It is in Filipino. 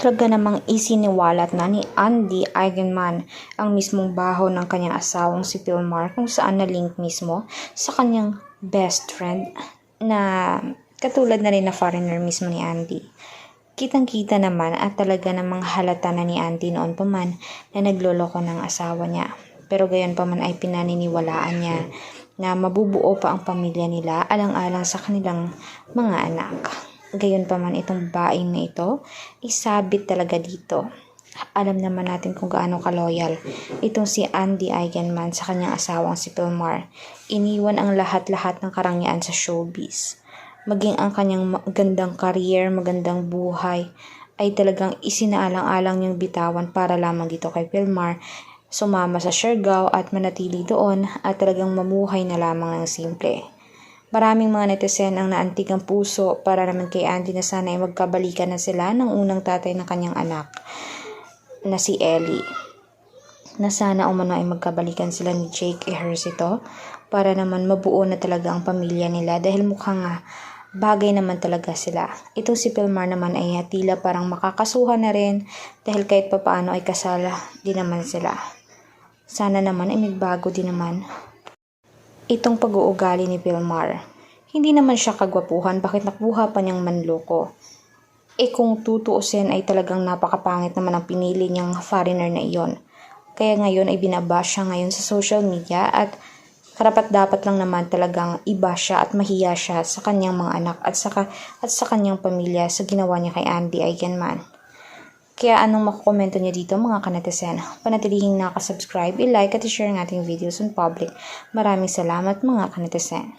Talaga namang isiniwalat na ni Andy Eigenman ang mismong baho ng kanyang asawang si Pilmar kung saan na-link mismo sa kanyang best friend na katulad na rin na foreigner mismo ni Andy. Kitang-kita naman at talaga namang halata na ni Andy noon pa man na nagloloko ng asawa niya. Pero gayon pa man ay pinaniniwalaan niya na mabubuo pa ang pamilya nila alang-alang sa kanilang mga anak. Gayon pa man itong baing na ito, isabit talaga dito. Alam naman natin kung gaano ka-loyal itong si Andy Eigenman sa kanyang asawang si Pilmar. Iniwan ang lahat-lahat ng karangyaan sa showbiz. Maging ang kanyang magandang career, magandang buhay, ay talagang isinaalang-alang niyang bitawan para lamang dito kay Pilmar. Sumama sa Siargao at manatili doon at talagang mamuhay na lamang ng simple. Maraming mga netizen ang naantig ang puso para naman kay Andy na sana ay magkabalikan na sila ng unang tatay ng kanyang anak na si Ellie. Na sana umano ay magkabalikan sila ni Jake Ejercito para naman mabuo na talaga ang pamilya nila dahil mukhang bagay naman talaga sila. Itong si Pilmar naman ay tila parang makakasuhan na rin dahil kahit papaano ay kasala din naman sila. Sana naman ay magbago din naman itong pag-uugali ni Pilmar. Hindi naman siya kagwapuhan, bakit nakuha pa niyang manloko? Kung tutuusin ay talagang napakapangit naman ang pinili niyang foreigner na iyon. Kaya ngayon ay binabash siya ngayon sa social media at karapat-dapat lang naman talagang iba siya at mahiya siya sa kanyang mga anak at sa kanyang pamilya sa ginawa niya kay Andy Eigenman. Kaya anong makukomento niyo dito mga kanetesen? Panatilihing nakasubscribe, i-like at i-share ang ating videos on public. Maraming salamat mga kanetesen.